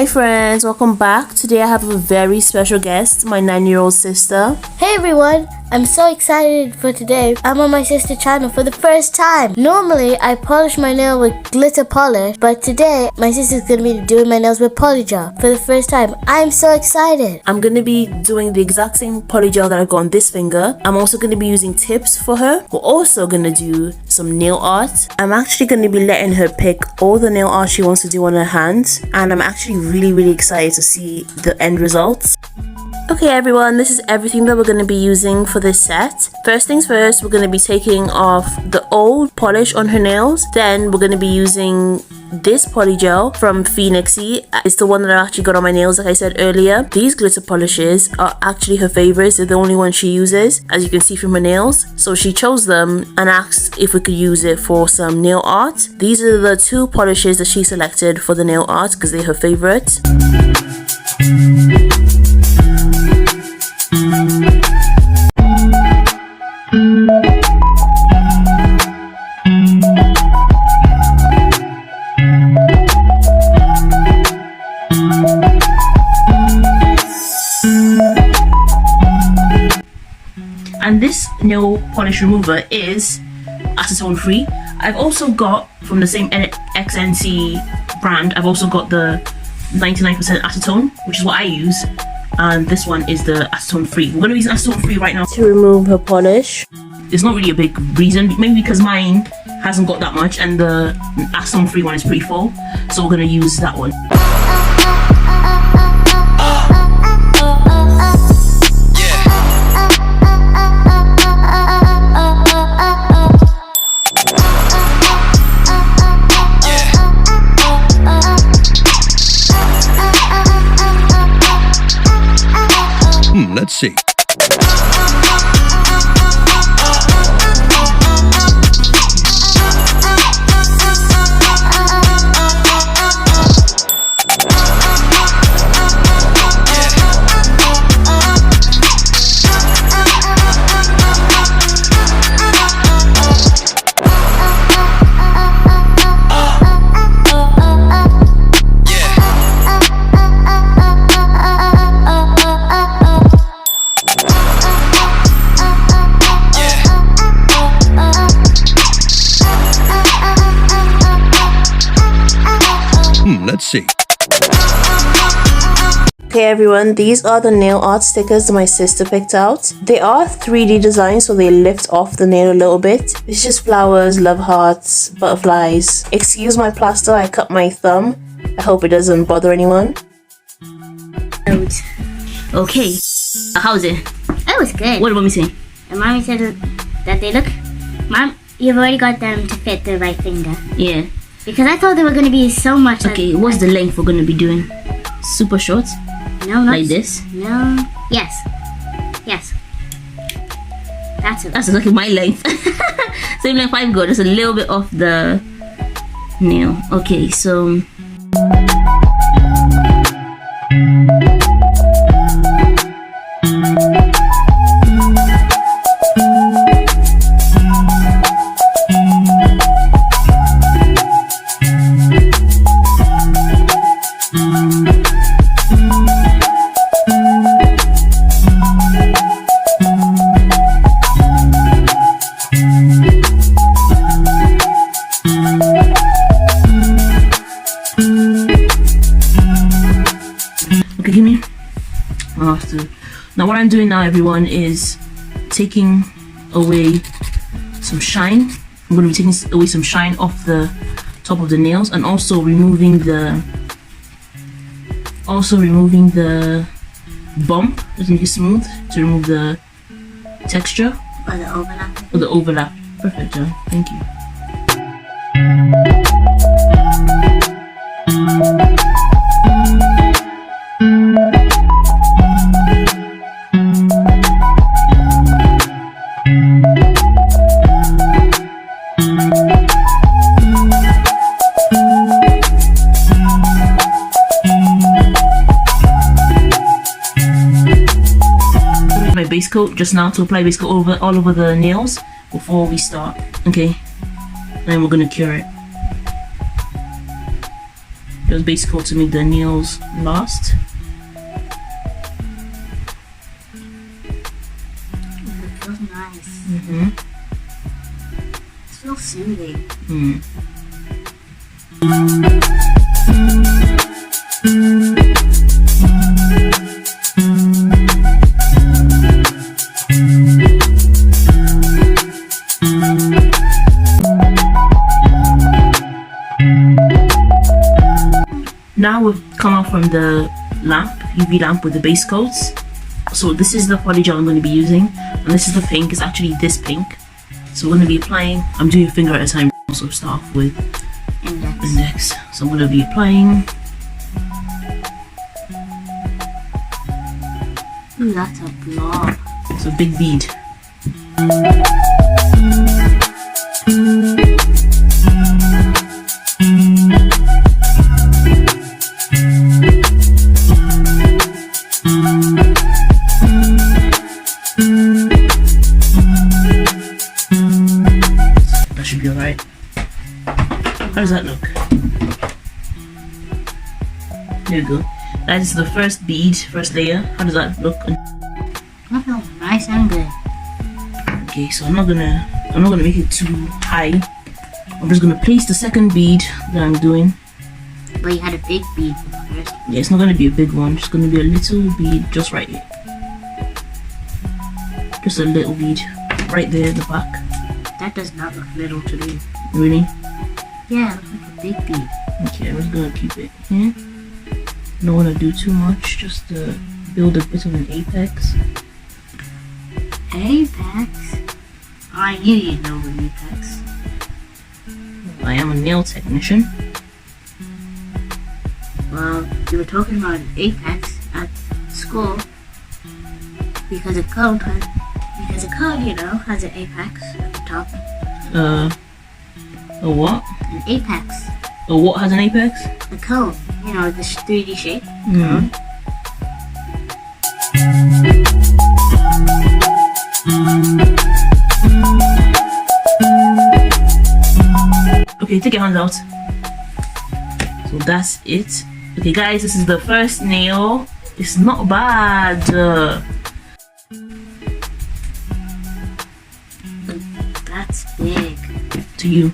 Hi friends, welcome back. Today I have a very special guest, my 9-year-old sister. Hey everyone, I'm so excited for today. I'm on my sister's channel for the first time. Normally I polish my nail with glitter polish, but today my sister's gonna be doing my nails with polygel for the first time. I'm so excited. I'm gonna be doing the exact same polygel that I've got on this finger. I'm also gonna be using tips for her. We're also gonna do some nail art. I'm actually gonna be letting her pick all the nail art she wants to do on her hands, and I'm actually really excited to see the end results. Okay everyone, this is everything that we're going to be using for this set. First things first, we're going to be taking off the old polish on her nails. Then we're going to be using this polygel from Pheonixy. It's the one that I actually got on my nails, like I said earlier. These glitter polishes are actually her favorites. They're the only ones she uses, as you can see from her nails. So she chose them and asked if we could use it for some nail art. These are the two polishes that she selected for the nail art because they're her favorites. And this nail polish remover is acetone free. I've also got from the same 𝐁𝐮𝐬𝐬 brand, I've also got the 99% acetone, which is what I use, and this one is the acetone free. We're going to use acetone free right now to remove her polish. There's not really a big reason, maybe because mine hasn't got that much and the acetone free one is pretty full, so we're going to use that one. Let's see. Let's see. Okay everyone, these are the nail art stickers that my sister picked out. They are 3D designs, so they lift off the nail a little bit. It's just flowers, love hearts, butterflies. Excuse my plaster, I cut my thumb. I hope it doesn't bother anyone. Okay, how's it? That was good. What did mommy say? And mommy said that they look... Mom, you've already got them to fit the right finger. Yeah. Because I thought they were going to be so much... Okay, what's the length we're going to be doing? Super short? No, not... Like this? No. Yes. Yes. That's it. That's exactly my length. Same length I've got, just a little bit off the nail. Okay, so... Okay, give me. I'll have to. Now what I'm doing now, everyone, is taking away some shine. I'm going to be taking away some shine off the top of the nails, and also removing the bump, just make it smooth to remove the texture Or the overlap. or the overlap. Perfect, John. Thank you. Base coat just now to apply base coat all over the nails before we start. Okay, and we're gonna cure it. just base coat to make the nails last. It feels nice. Mm-hmm. It feels soothing. Mm. Now we've come out from the lamp, UV lamp with the base coats. So this is the polygel I'm going to be using, and this is the pink. It's actually this pink. So we're going to be applying. I'm doing a finger at a time, so start off with index. So I'm going to be applying. Ooh, that's a blob. It's a big bead. That should be alright. How does that look? There you go. That is the first bead, first layer. How does that look? That feels nice and good. Okay, so I'm not gonna make it too high. I'm just gonna place the second bead that I'm doing. But you had a big bead first. Yeah, it's not gonna be a big one. It's gonna be a little bead just right here. Just a little bead right there at the back. That does not look little to me. Really? Yeah, it looks like a big bead. Okay, I'm just gonna keep it here. Don't wanna do too much, just to build a bit of an apex. Apex? I knew you'd know an apex. I am a nail technician. Well, you were talking about an apex at school because a cone, you know, has an apex at the top. A what? An apex. A what has an apex? A cone. You know, this 3D shape. Mm. Okay, take your hands out. So that's it. Okay guys, this is the first nail. It's not bad. That's big. To you.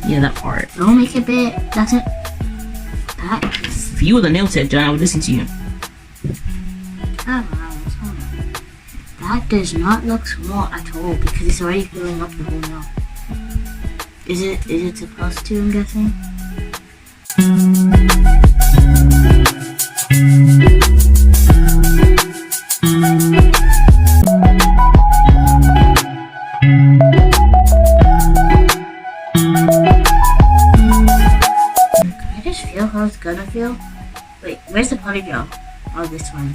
Yeah, that part. Don't make it big. That's it. That is. If you were the nail tech, John, I would listen to you. That does not look small at all because it's already filling up the whole nail. Is it supposed to, I'm guessing? I just feel how it's gonna feel. Wait, where's the polygel? Oh, this one.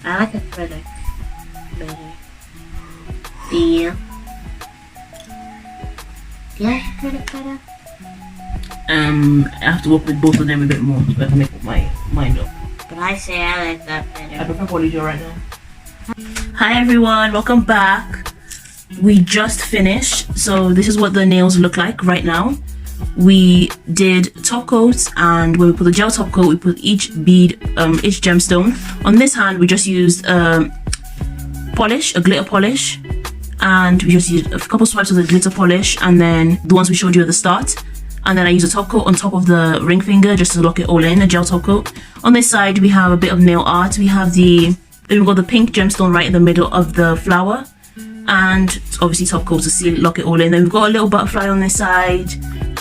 I like acrylic better. Do you? Do you like acrylic better? I have to work with both of them a bit more so I can make my mind up. But I say I like that I better. prefer polygel right now. Hi everyone, welcome back. We just finished, so this is what the nails look like right now. We did top coats, and when we put the gel top coat, we put each bead, each gemstone. On this hand, we just used polish, a glitter polish, and we just used a couple swipes of the glitter polish, and then the ones we showed you at the start. And then I use a top coat on top of the ring finger just to lock it all in, a gel top coat. On this side, we have a bit of nail art. We've got the pink gemstone right in the middle of the flower, and obviously top coat to seal, lock it all in. Then we've got a little butterfly on this side,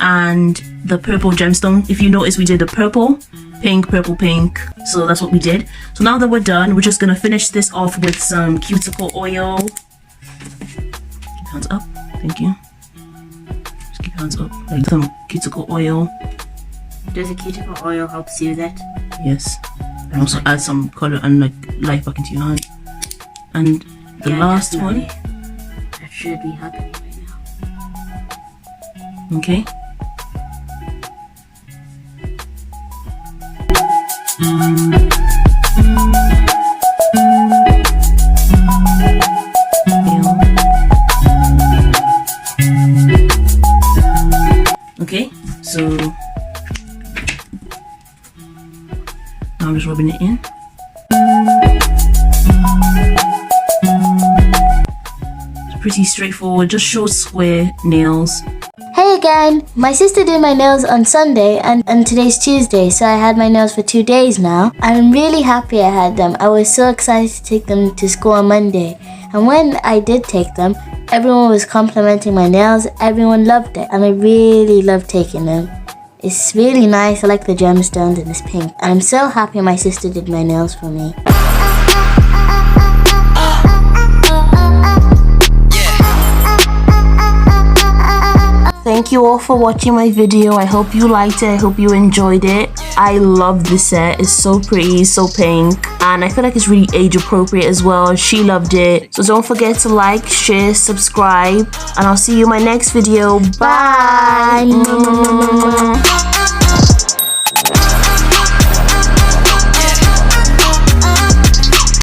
and the purple gemstone. If you notice, we did the purple pink, purple, pink. So that's what we did. So now that we're done, we're just gonna finish this off with some cuticle oil. Keep hands up. Thank you. Just keep hands up. Like some cuticle oil. Does the cuticle oil help soothe it? Yes. And also add some color and like life back into your hand. And the last one. That should be happening right now. Okay. Okay, so now I'm just rubbing it in. It's pretty straightforward, just short square nails. Hey again! My sister did my nails on Sunday and today's Tuesday, so I had my nails for 2 days now. I'm really happy I had them. I was so excited to take them to school on Monday. And when I did take them, everyone was complimenting my nails. Everyone loved it, and I really loved taking them. It's really nice. I like the gemstones and this pink. And I'm so happy my sister did my nails for me. Thank you all for watching my video. I hope you liked it. I hope you enjoyed it. I love this set. It's so pretty, so pink, and I feel like it's really age appropriate as well. She loved it. So don't forget to like, share, subscribe, and I'll see you in my next video. Bye.